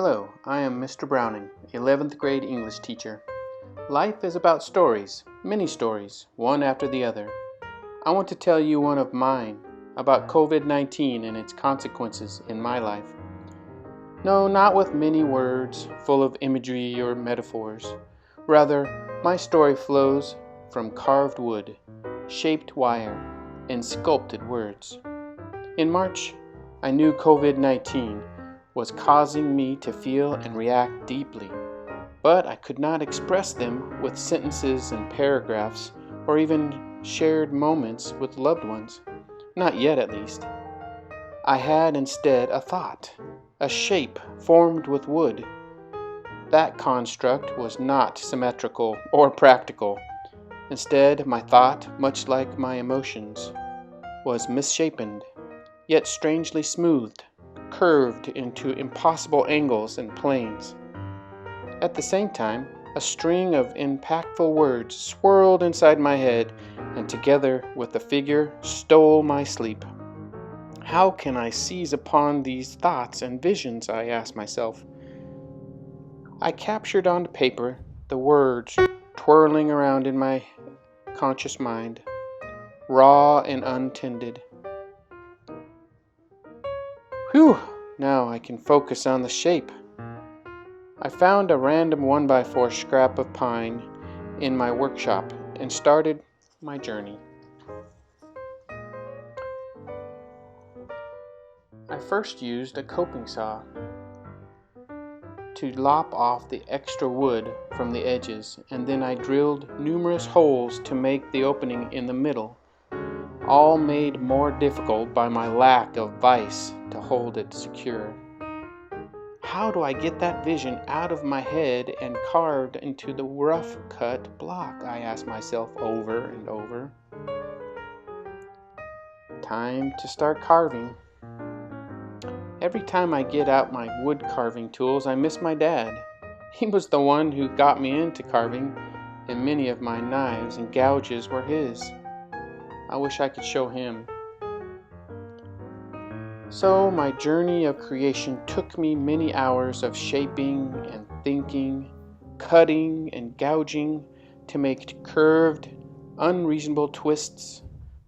Hello, I am Mr. Browning, 11th grade English teacher. Life is about stories, many stories, one after the other. I want to tell you one of mine, about COVID-19 and its consequences in my life. No, not with many words, full of imagery or metaphors. Rather, my story flows from carved wood, shaped wire, and sculpted words. In March, I knew COVID-19 was causing me to feel and react deeply, but I could not express them with sentences and paragraphs or even shared moments with loved ones. Not yet, at least. I had instead a thought, a shape formed with wood. That construct was not symmetrical or practical. Instead, my thought, much like my emotions, was misshapened, yet strangely smoothed, curved into impossible angles and planes. At the same time, a string of impactful words swirled inside my head and together with the figure stole my sleep. How can I seize upon these thoughts and visions, I asked myself. I captured onto paper the words twirling around in my conscious mind, raw and untended. Whew! Now I can focus on the shape. I found a random 1x4 scrap of pine in my workshop and started my journey. I first used a coping saw to lop off the extra wood from the edges, and then I drilled numerous holes to make the opening in the middle, all made more difficult by my lack of vise to hold it secure. How do I get that vision out of my head and carved into the rough-cut block? I asked myself over and over. Time to start carving. Every time I get out my wood carving tools, I miss my dad. He was the one who got me into carving, and many of my knives and gouges were his. I wish I could show him. So my journey of creation took me many hours of shaping and thinking, cutting and gouging to make curved, unreasonable twists,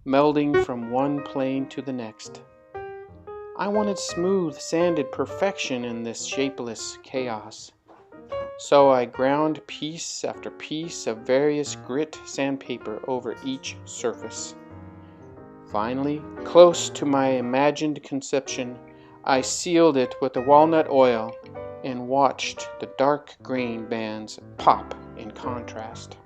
melding from one plane to the next. I wanted smooth, sanded perfection in this shapeless chaos. So I ground piece after piece of various grit sandpaper over each surface. Finally, close to my imagined conception, I sealed it with the walnut oil and watched the dark grain bands pop in contrast.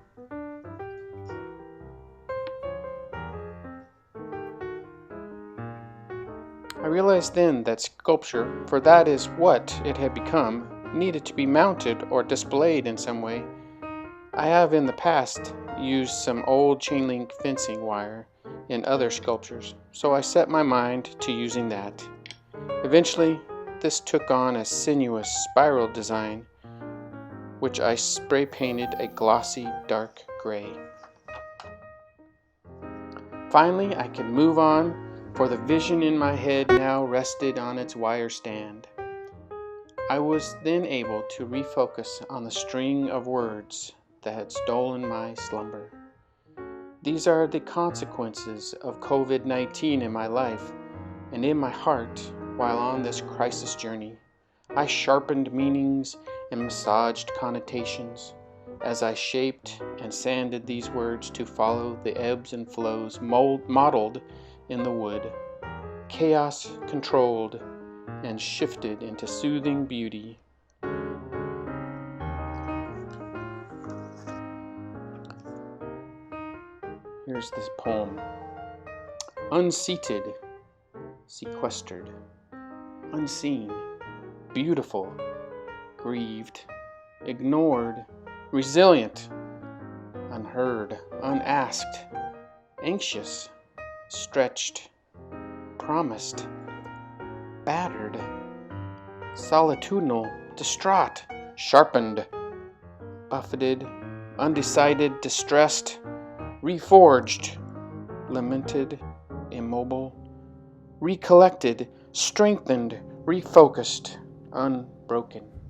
I realized then that sculpture, for that is what it had become, needed to be mounted or displayed in some way. I have in the past used some old chain link fencing wire in other sculptures, so I set my mind to using that. Eventually, this took on a sinuous spiral design, which I spray painted a glossy dark gray. Finally, I could move on, for the vision in my head now rested on its wire stand. I was then able to refocus on the string of words that had stolen my slumber. These are the consequences of COVID-19 in my life and in my heart while on this crisis journey. I sharpened meanings and massaged connotations as I shaped and sanded these words to follow the ebbs and flows modeled in the wood. Chaos controlled and shifted into soothing beauty. Here's this poem. Unseated, sequestered, unseen, beautiful, grieved, ignored, resilient, unheard, unasked, anxious, stretched, promised, battered, solitudinal, distraught, sharpened, buffeted, undecided, distressed, reforged, lamented, immobile, recollected, strengthened, refocused, Unbroken.